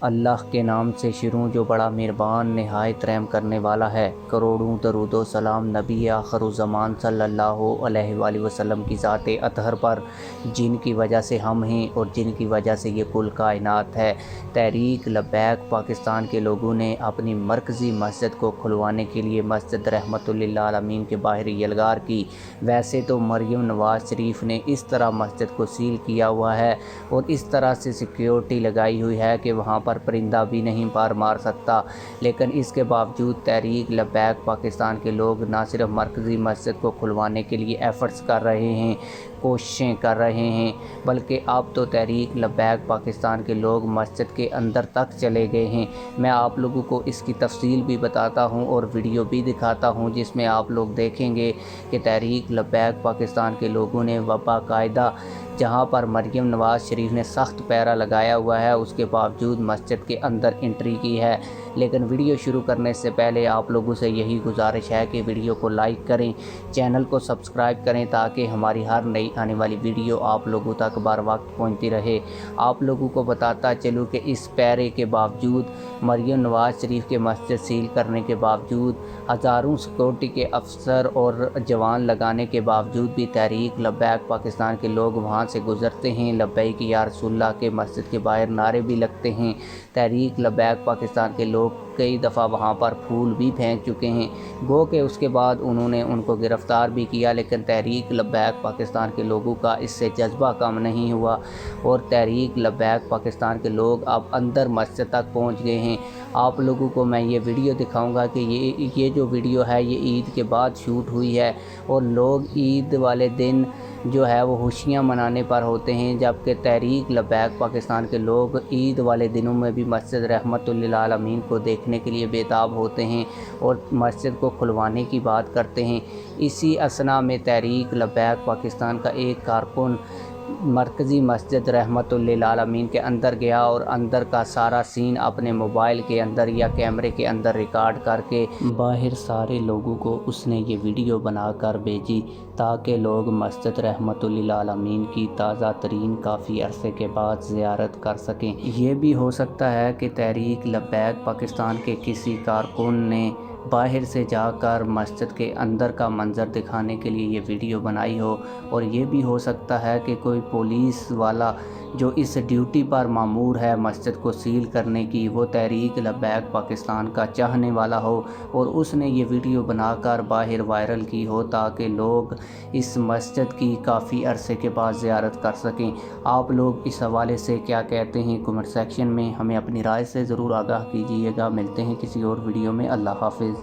اللہ کے نام سے شروع جو بڑا مہربان نہایت رحم کرنے والا ہے۔ کروڑوں درود و سلام نبی آخر الزمان صلی اللہ علیہ وآلہ وسلم کی ذات اطہر پر، جن کی وجہ سے ہم ہیں اور جن کی وجہ سے یہ کل کائنات ہے۔ تحریک لبیک پاکستان کے لوگوں نے اپنی مرکزی مسجد کو کھلوانے کے لیے مسجد رحمت للعالمین کے باہر یلغار کی۔ ویسے تو مریم نواز شریف نے اس طرح مسجد کو سیل کیا ہوا ہے اور اس طرح سے سیکیورٹی لگائی ہوئی ہے کہ وہاں پر پرندہ بھی نہیں پار مار سکتا، لیکن اس کے باوجود تحریک لبیک پاکستان کے لوگ نہ صرف مرکزی مسجد کو کھلوانے کے لیے ایفرٹس کر رہے ہیں، کوششیں کر رہے ہیں، بلکہ اب تو تحریک لبیک پاکستان کے لوگ مسجد کے اندر تک چلے گئے ہیں۔ میں آپ لوگوں کو اس کی تفصیل بھی بتاتا ہوں اور ویڈیو بھی دکھاتا ہوں، جس میں آپ لوگ دیکھیں گے کہ تحریک لبیک پاکستان کے لوگوں نے باقاعدہ جہاں پر مریم نواز شریف نے سخت پہرا لگایا ہوا ہے، اس کے باوجود مسجد کے اندر انٹری کی ہے۔ لیکن ویڈیو شروع کرنے سے پہلے آپ لوگوں سے یہی گزارش ہے کہ ویڈیو کو لائک کریں، چینل کو سبسکرائب کریں تاکہ ہماری ہر نئی آنے والی ویڈیو آپ لوگوں تک بر وقت پہنچتی رہے۔ آپ لوگوں کو بتاتا چلوں کہ اس پہرے کے باوجود، مریم نواز شریف کے مسجد سیل کرنے کے باوجود، ہزاروں سیکورٹی کے افسر اور جوان لگانے کے باوجود بھی تحریک لبیک پاکستان کے لوگ وہاں سے گزرتے ہیں، لبیک یا رسول اللہ کے مسجد کے باہر نعرے بھی لگتے ہیں۔ تحریک لبیک پاکستان کے لوگ کئی دفعہ وہاں پر پھول بھی پھینک چکے ہیں، گو کہ اس کے بعد انہوں نے ان کو گرفتار بھی کیا، لیکن تحریک لبیک پاکستان کے لوگوں کا اس سے جذبہ کم نہیں ہوا اور تحریک لبیک پاکستان کے لوگ اب اندر مسجد تک پہنچ گئے ہیں۔ آپ لوگوں کو میں یہ ویڈیو دکھاؤں گا کہ یہ جو ویڈیو ہے یہ عید کے بعد شوٹ ہوئی ہے اور لوگ عید والے دن جو ہے وہ خوشیاں منانے پر ہوتے ہیں، جبکہ تحریک لبیک پاکستان کے لوگ عید والے دنوں میں بھی مسجد رحمت للعالمین کو دیکھنے کے لیے بےتاب ہوتے ہیں اور مسجد کو کھلوانے کی بات کرتے ہیں۔ اسی اثنا میں تحریک لبیک پاکستان کا ایک کارکن مرکزی مسجد رحمت للعالمین کے اندر گیا اور اندر کا سارا سین اپنے موبائل کے اندر یا کیمرے کے اندر ریکارڈ کر کے باہر سارے لوگوں کو اس نے یہ ویڈیو بنا کر بھیجی تاکہ لوگ مسجد رحمت للعالمین کی تازہ ترین کافی عرصے کے بعد زیارت کر سکیں۔ یہ بھی ہو سکتا ہے کہ تحریک لبیک پاکستان کے کسی کارکن نے باہر سے جا کر مسجد کے اندر کا منظر دکھانے کے لیے یہ ویڈیو بنائی ہو، اور یہ بھی ہو سکتا ہے کہ کوئی پولیس والا جو اس ڈیوٹی پر مامور ہے مسجد کو سیل کرنے کی، وہ تحریک لبیک پاکستان کا چاہنے والا ہو اور اس نے یہ ویڈیو بنا کر باہر وائرل کی ہو تاکہ لوگ اس مسجد کی کافی عرصے کے بعد زیارت کر سکیں۔ آپ لوگ اس حوالے سے کیا کہتے ہیں کمنٹ سیکشن میں ہمیں اپنی رائے سے ضرور آگاہ کیجیے گا۔ ملتے ہیں کسی اور ویڈیو میں۔ اللہ حافظ۔